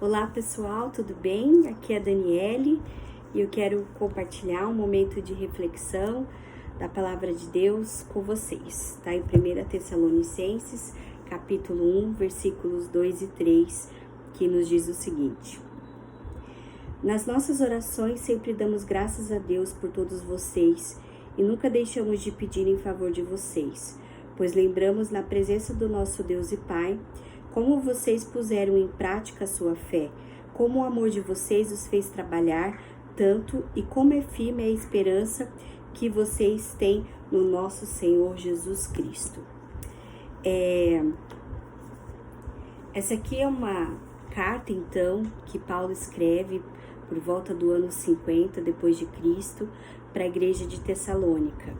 Olá pessoal, tudo bem? Aqui é a Daniele e eu quero compartilhar um momento de reflexão da Palavra de Deus com vocês. Está em 1 Tessalonicenses, capítulo 1, versículos 2 e 3, que nos diz o seguinte: Nas nossas orações sempre damos graças a Deus por todos vocês e nunca deixamos de pedir em favor de vocês, pois lembramos na presença do nosso Deus e Pai como vocês puseram em prática a sua fé, como o amor de vocês os fez trabalhar tanto e como é firme a esperança que vocês têm no nosso Senhor Jesus Cristo. Essa aqui é uma carta, então, que Paulo escreve por volta do ano 50 depois de Cristo para a igreja de Tessalônica.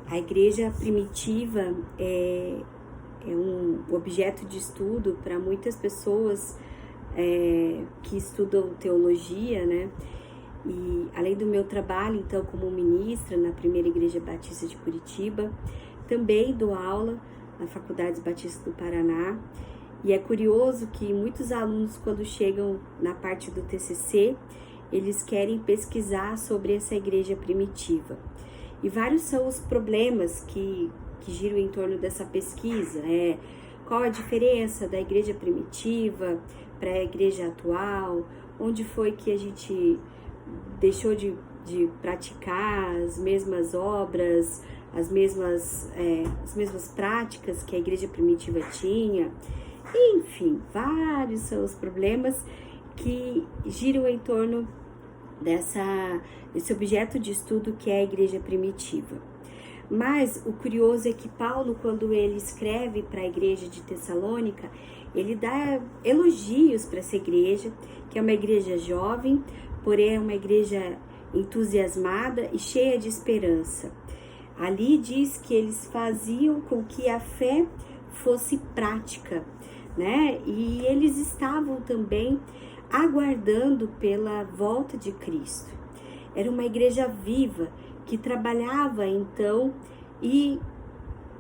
A igreja primitiva é um objeto de estudo para muitas pessoas que estudam teologia, né? E além do meu trabalho, então, como ministra na Primeira Igreja Batista de Curitiba, também dou aula na Faculdade Batista do Paraná. E é curioso que muitos alunos, quando chegam na parte do TCC, eles querem pesquisar sobre essa igreja primitiva. E vários são os problemas que giram em torno dessa pesquisa. Qual a diferença da igreja primitiva para a igreja atual? Onde foi que a gente deixou de praticar as mesmas obras, as mesmas práticas que a igreja primitiva tinha? Enfim, vários são os problemas que giram em torno desse objeto de estudo que é a igreja primitiva. Mas o curioso é que Paulo, quando ele escreve para a igreja de Tessalônica, ele dá elogios para essa igreja, que é uma igreja jovem, porém é uma igreja entusiasmada e cheia de esperança. Ali diz que eles faziam com que a fé fosse prática, né? E eles estavam também aguardando pela volta de Cristo. Era uma igreja viva, que trabalhava então e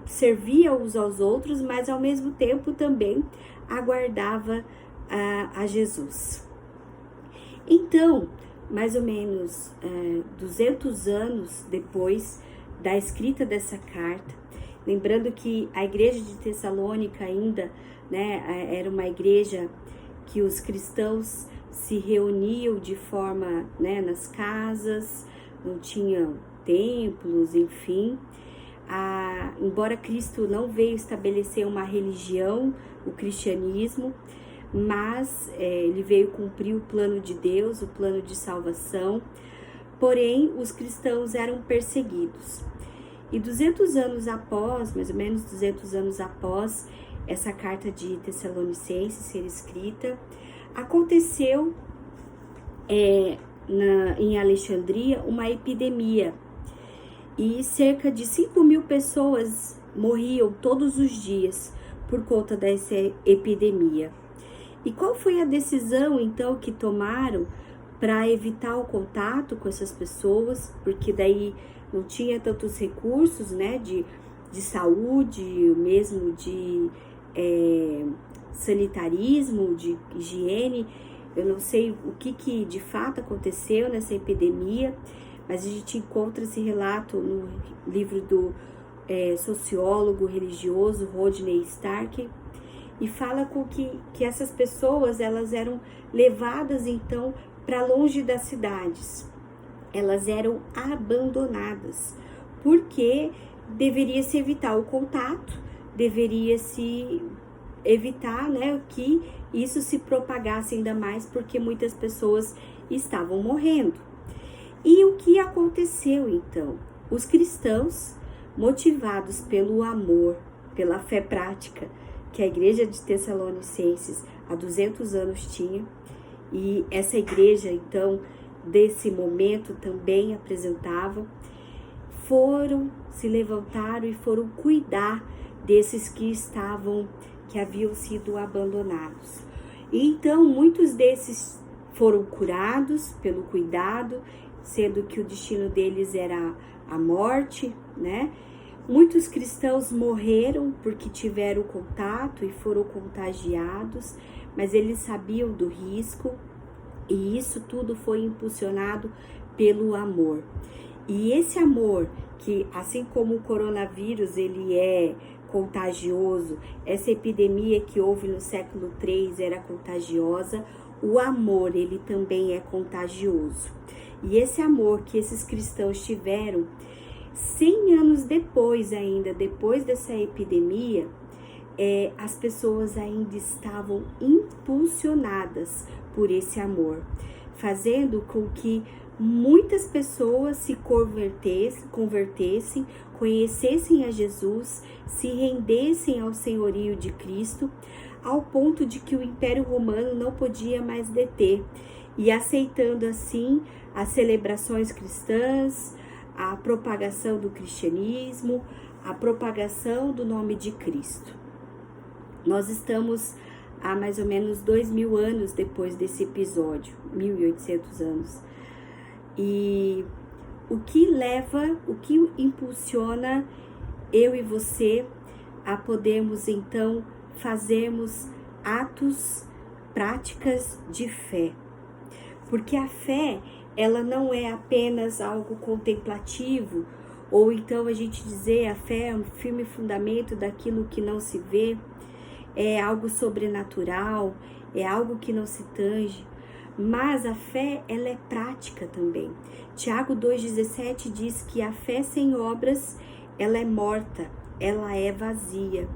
servia uns aos outros, mas ao mesmo tempo também aguardava a Jesus. Então, mais ou menos 200 anos depois da escrita dessa carta, lembrando que a igreja de Tessalônica ainda, né, era uma igreja que os cristãos se reuniam de forma, né, nas casas, não tinham templos, enfim. Embora Cristo não veio estabelecer uma religião, o cristianismo, mas ele veio cumprir o plano de Deus, o plano de salvação. Porém, os cristãos eram perseguidos. E 200 anos após, mais ou menos 200 anos após essa carta de Tessalonicenses ser escrita, aconteceu em Alexandria uma epidemia e cerca de 5.000 pessoas morriam todos os dias por conta dessa epidemia. E qual foi a decisão então que tomaram para evitar o contato com essas pessoas? Porque daí não tinha tantos recursos, né, de saúde, mesmo de sanitarismo, de higiene. Eu não sei o que de fato aconteceu nessa epidemia, mas a gente encontra esse relato no livro do sociólogo religioso Rodney Stark, e fala com que essas pessoas elas eram levadas então para longe das cidades, elas eram abandonadas, porque deveria-se evitar o contato, deveria-se evitar, né, que isso se propagasse ainda mais, porque muitas pessoas estavam morrendo. E o que aconteceu então? Os cristãos, motivados pelo amor, pela fé prática que a igreja de Tessalonicenses há 200 anos tinha, e essa igreja então desse momento também apresentava, se levantaram e foram cuidar desses que haviam sido abandonados. E então muitos desses foram curados pelo cuidado, sendo que o destino deles era a morte, né? Muitos cristãos morreram porque tiveram contato e foram contagiados, mas eles sabiam do risco, e isso tudo foi impulsionado pelo amor. E esse amor, que assim como o coronavírus ele é contagioso, essa epidemia que houve no século III era contagiosa, o amor ele também é contagioso. E esse amor que esses cristãos tiveram 100 anos depois ainda, depois dessa epidemia, as pessoas ainda estavam impulsionadas por esse amor, fazendo com que muitas pessoas se convertessem, conhecessem a Jesus, se rendessem ao senhorio de Cristo, ao ponto de que o Império Romano não podia mais deter, e aceitando assim as celebrações cristãs, a propagação do cristianismo, a propagação do nome de Cristo. Nós estamos há mais ou menos 2000 anos depois desse episódio, 1800 anos. E o que impulsiona eu e você a podermos então fazermos atos, práticas de fé? Porque a fé, ela não é apenas algo contemplativo, ou então a gente dizer a fé é um firme fundamento daquilo que não se vê, é algo sobrenatural, é algo que não se tange, mas a fé, ela é prática também. Tiago 2,17 diz que a fé sem obras, ela é morta, ela é vazia.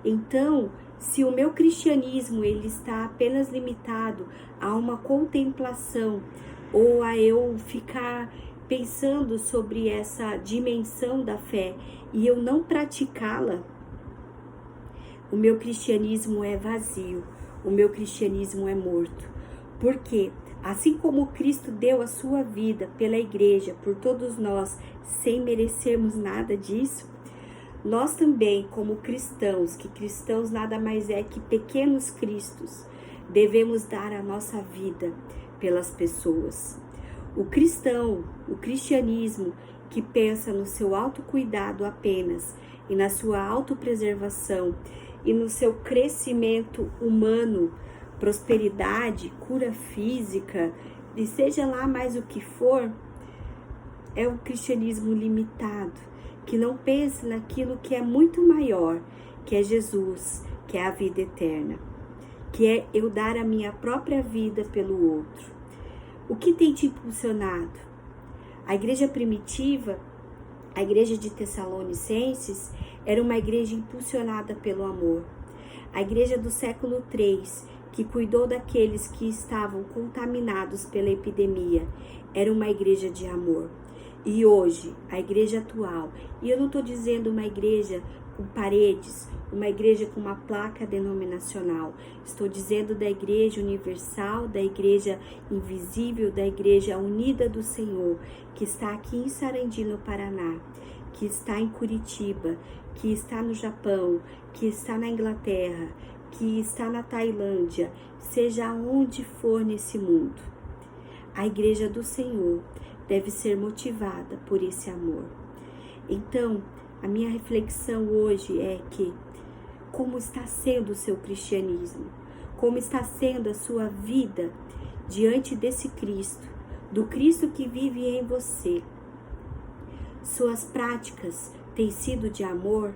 Então, se o meu cristianismo ele está apenas limitado a uma contemplação ou a eu ficar pensando sobre essa dimensão da fé e eu não praticá-la, o meu cristianismo é vazio, o meu cristianismo é morto. Porque assim como Cristo deu a sua vida pela igreja, por todos nós, sem merecermos nada disso, nós também, como cristãos, que cristãos nada mais é que pequenos cristos, devemos dar a nossa vida pelas pessoas. O cristão, o cristianismo que pensa no seu autocuidado apenas e na sua autopreservação e no seu crescimento humano, prosperidade, cura física, e seja lá mais o que for, é um cristianismo limitado, que não pensa naquilo que é muito maior, que é Jesus, que é a vida eterna, que é eu dar a minha própria vida pelo outro. O que tem te impulsionado? A igreja primitiva, a igreja de Tessalonicenses, era uma igreja impulsionada pelo amor. A igreja do século III, que cuidou daqueles que estavam contaminados pela epidemia, era uma igreja de amor. E hoje, a igreja atual, e eu não estou dizendo uma igreja com paredes, uma igreja com uma placa denominacional, estou dizendo da igreja universal, da igreja invisível, da igreja unida do Senhor, que está aqui em Sarandi, no Paraná, que está em Curitiba, que está no Japão, que está na Inglaterra, que está na Tailândia, seja onde for nesse mundo. A igreja do Senhor deve ser motivada por esse amor. Então, a minha reflexão hoje é que como está sendo o seu cristianismo? Como está sendo a sua vida diante desse Cristo, do Cristo que vive em você? Suas práticas têm sido de amor?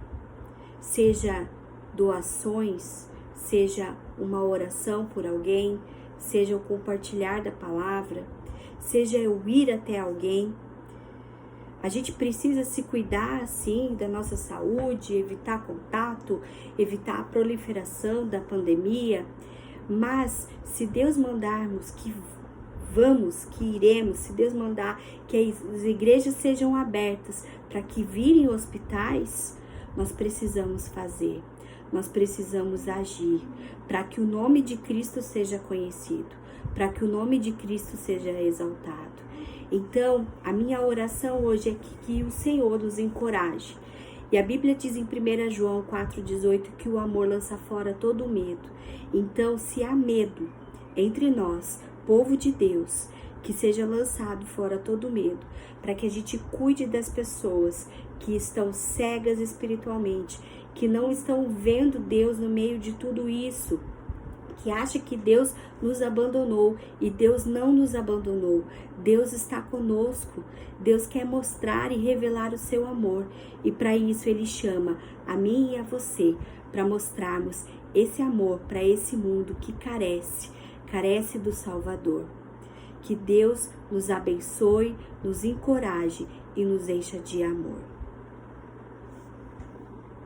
Seja doações, seja uma oração por alguém, seja o compartilhar da palavra, seja eu ir até alguém. A gente precisa se cuidar, sim, da nossa saúde, evitar contato, evitar a proliferação da pandemia. Mas se Deus mandarmos que vamos, que iremos, se Deus mandar que as igrejas sejam abertas para que virem hospitais, nós precisamos fazer. Nós precisamos agir para que o nome de Cristo seja conhecido, para que o nome de Cristo seja exaltado. Então, a minha oração hoje é que o Senhor nos encoraje. E a Bíblia diz em 1 João 4,18 que o amor lança fora todo medo. Então, se há medo entre nós, povo de Deus, que seja lançado fora todo medo, para que a gente cuide das pessoas que estão cegas espiritualmente, que não estão vendo Deus no meio de tudo isso, que acha que Deus nos abandonou, e Deus não nos abandonou. Deus está conosco. Deus quer mostrar e revelar o seu amor, e para isso Ele chama a mim e a você, para mostrarmos esse amor para esse mundo que carece do Salvador. Que Deus nos abençoe, nos encoraje e nos encha de amor.